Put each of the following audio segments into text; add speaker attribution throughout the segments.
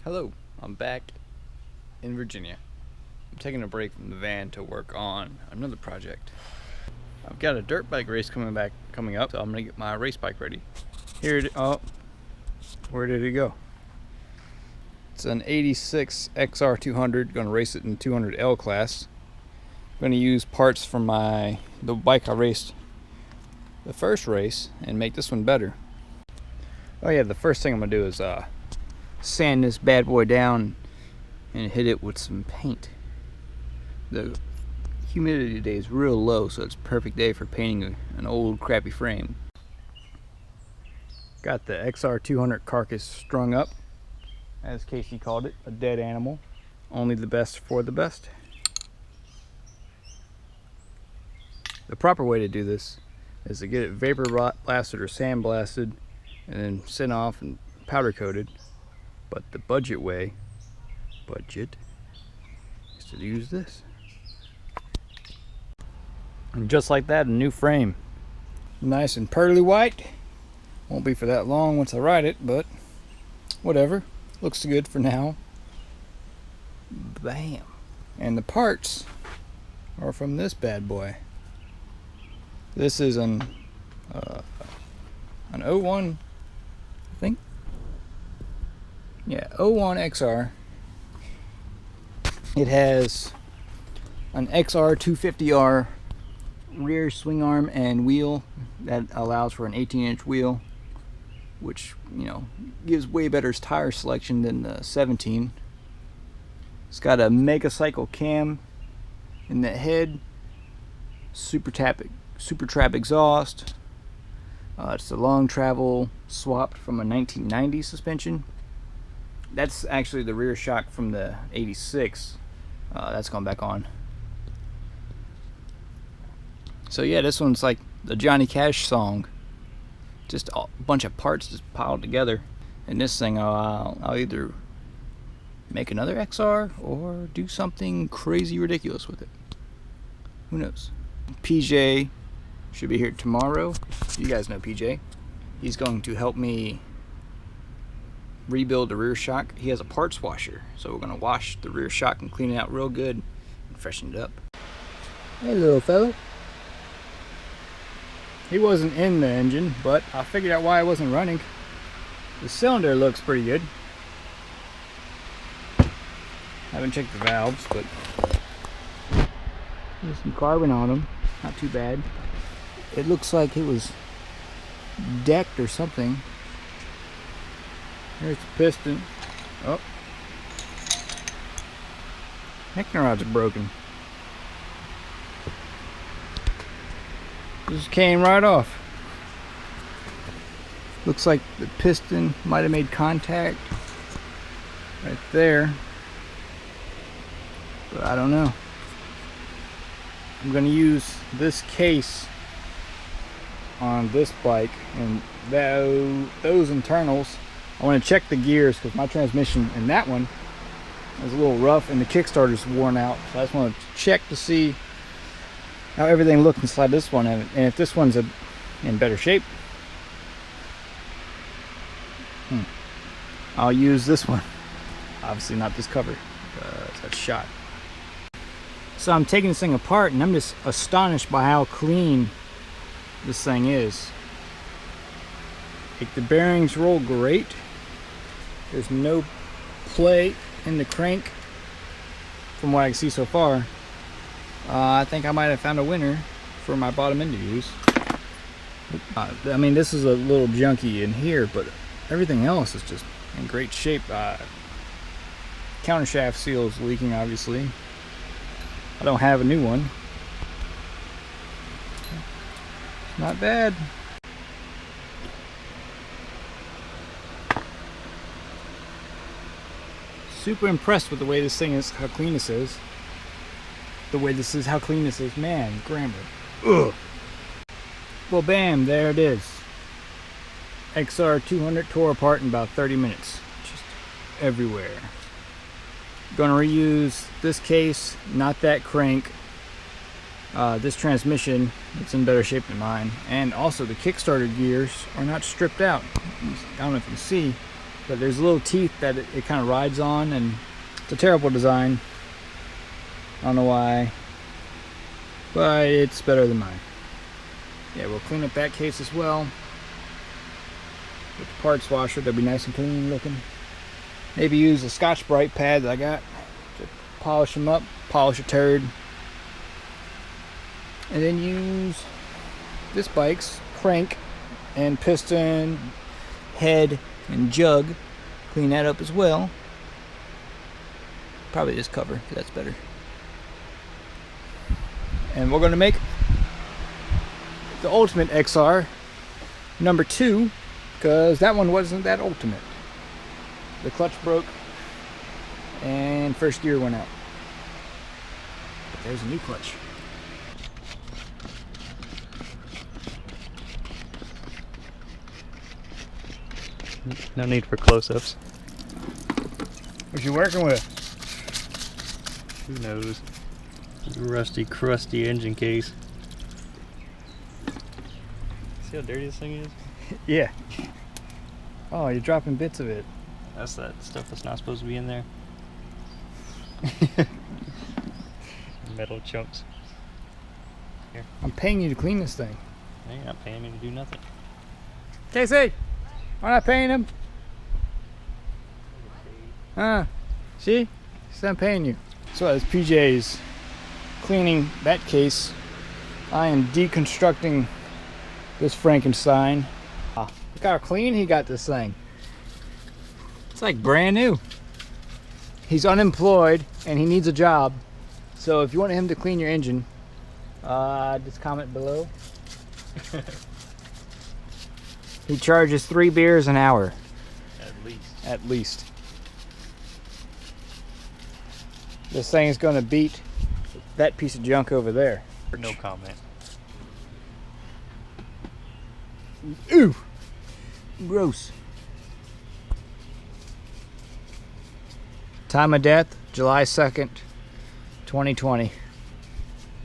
Speaker 1: Hello, I'm back in Virginia. I'm taking a break from the van to work on another project. I've got a dirt bike race coming up, so I'm gonna get my race bike ready. Oh, where did it go? It's an 86 XR200, gonna race it in 200L class. I'm gonna use parts from the bike I raced the first race and make this one better. Oh yeah, the first thing I'm gonna do is sand this bad boy down and hit it with some paint. The humidity today is real low, so it's a perfect day for painting an old crappy frame. Got the XR200 carcass strung up, as Casey called it, a dead animal. Only the best for the best. The proper way to do this is to get it vapor blasted or sand blasted and then sent off and powder coated. But the budget way, is to use this. And just like that, a new frame. Nice and pearly white. Won't be for that long once I ride it, but whatever. Looks good for now. Bam. And the parts are from this bad boy. This is an 01, I think. Yeah, 01 XR. It has an XR250R rear swing arm and wheel that allows for an 18-inch wheel, which, you know, gives way better tire selection than the 17. It's got a mega cycle cam in the head, super trap exhaust. It's a long travel swapped from a 1990 suspension. That's actually the rear shock from the 86. That's gone back on. So yeah, this one's like the Johnny Cash song. Just a bunch of parts just piled together. And this thing, I'll either make another XR or do something crazy ridiculous with it. Who knows? PJ should be here tomorrow. You guys know PJ. He's going to help me rebuild the rear shock. He has a parts washer, so we're going to wash the rear shock and clean it out real good and freshen it up. Hey little fella. He wasn't in the engine, but I figured out why it wasn't running. The cylinder looks pretty good. Haven't checked the valves, but there's some carbon on them. Not too bad. It looks like it was decked or something. Here's the piston. Oh. Heckner rods are broken. Just came right off. Looks like the piston might have made contact right there. But I don't know. I'm going to use this case on this bike, and those internals. I want to check the gears because my transmission in that one is a little rough and the kickstarter's worn out. So I just want to check to see how everything looks inside this one, and if this one's in better shape, I'll use this one. Obviously not this cover. That's shot. So I'm taking this thing apart and I'm just astonished by how clean this thing is. Like, the bearings roll great. There's no play in the crank from what I can see so far. I think I might have found a winner for my bottom end to use. I mean, this is a little junky in here, but everything else is just in great shape. Countershaft seal is leaking, obviously. I don't have a new one. Not bad. Super impressed with the way this thing is, how clean this is. How clean this is. Man, grammar. Ugh. Well, bam, there it is. XR200 tore apart in about 30 minutes. Just everywhere. Gonna reuse this case, not that crank. This transmission, it's in better shape than mine. And also the Kickstarter gears are not stripped out. I don't know if you can see, but there's little teeth that it kind of rides on, and it's a terrible design. I don't know why, but it's better than mine. Yeah, we'll clean up that case as well with the parts washer. They'll be nice and clean looking. Maybe use a Scotch-Brite pad that I got to polish them up, polish a turd, and then use this bike's crank and piston, head, and jug. Clean that up as well. Probably this cover, because that's better. And we're going to make the Ultimate XR number 2, because that one wasn't that ultimate. The clutch broke and first gear went out. But there's a new clutch.
Speaker 2: No need for close-ups.
Speaker 1: What you working with?
Speaker 2: Who knows? Rusty, crusty engine case. See how dirty this thing is?
Speaker 1: Yeah. Oh, you're dropping bits of it.
Speaker 2: That's that stuff that's not supposed to be in there. Metal chunks. Here.
Speaker 1: I'm paying you to clean this thing.
Speaker 2: You're not paying me to do nothing.
Speaker 1: Casey, I'm not paying him. See? He's not paying you. So as PJ's cleaning that case, I am deconstructing this Frankenstein. Look how clean he got this thing. It's like brand new. He's unemployed and he needs a job. So if you want him to clean your engine, just comment below. He charges 3 beers an hour.
Speaker 2: At least.
Speaker 1: At least. This thing is going to beat that piece of junk over there.
Speaker 2: No comment.
Speaker 1: Ooh! Gross. Time of death, July 2nd, 2020.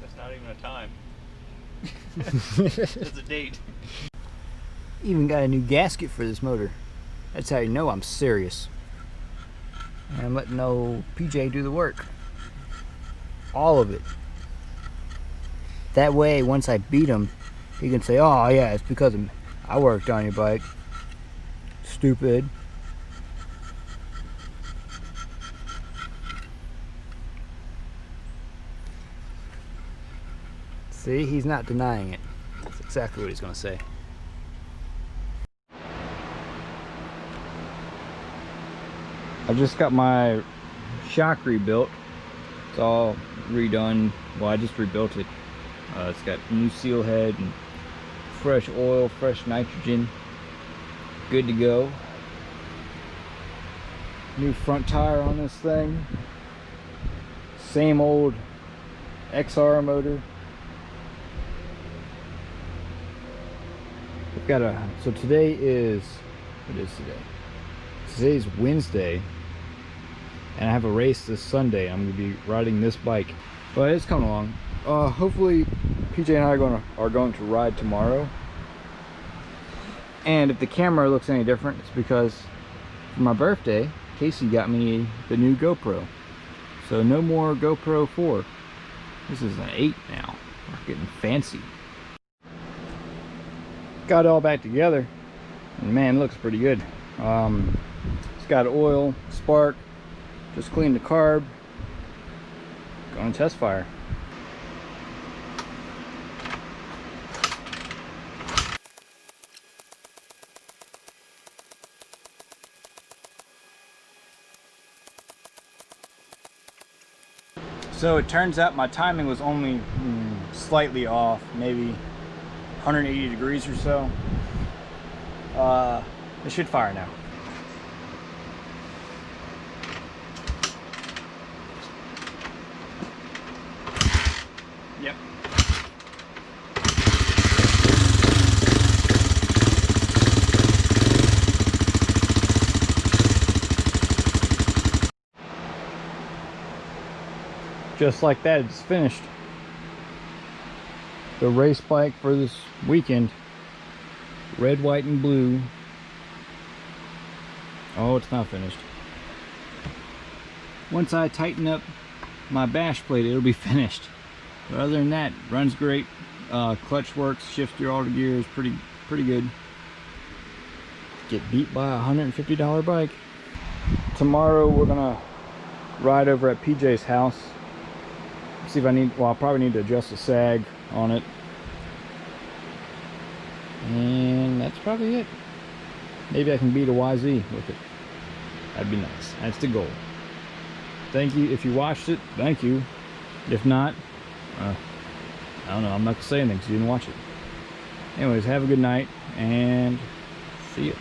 Speaker 2: That's not even a time. It's a date.
Speaker 1: Even got a new gasket for this motor. That's how you know I'm serious. And I'm letting old PJ do the work. All of it. That way, once I beat him, he can say, oh yeah, it's because of I worked on your bike. Stupid. See, he's not denying it. That's exactly what he's going to say. I just got my shock rebuilt. It's all redone. Well, I just rebuilt it. It's got new seal head and fresh oil, fresh nitrogen. Good to go. New front tire on this thing. Same old XR motor. We've got a, so today is, what is today? Today's Wednesday, and I have a race this Sunday. I'm going to be riding this bike, but it's coming along. Hopefully PJ and I are going to ride tomorrow, and if the camera looks any different, it's because for my birthday Casey got me the new GoPro. So no more GoPro 4. This is an 8 now. We're getting fancy. Got it all back together, and man, it looks pretty good. It's got oil, spark, just cleaned the carb, going to test fire. So it turns out my timing was only slightly off, maybe 180 degrees or so. It should fire now. Yep. Just like that, it's finished. The race bike for this weekend. Red, white, and blue. Oh, it's not finished. Once I tighten up my bash plate, it'll be finished. But other than that, runs great. Clutch works, shifts through all the gears, pretty good. Get beat by a $150 bike. Tomorrow we're gonna ride over at PJ's house. See if I need, well, I'll probably need to adjust the sag on it. And that's probably it. Maybe I can beat a YZ with it. That'd be nice. That's the goal. Thank you. If you watched it, thank you. If not, I don't know. I'm not gonna say anything because you didn't watch it. Anyways, have a good night and see you.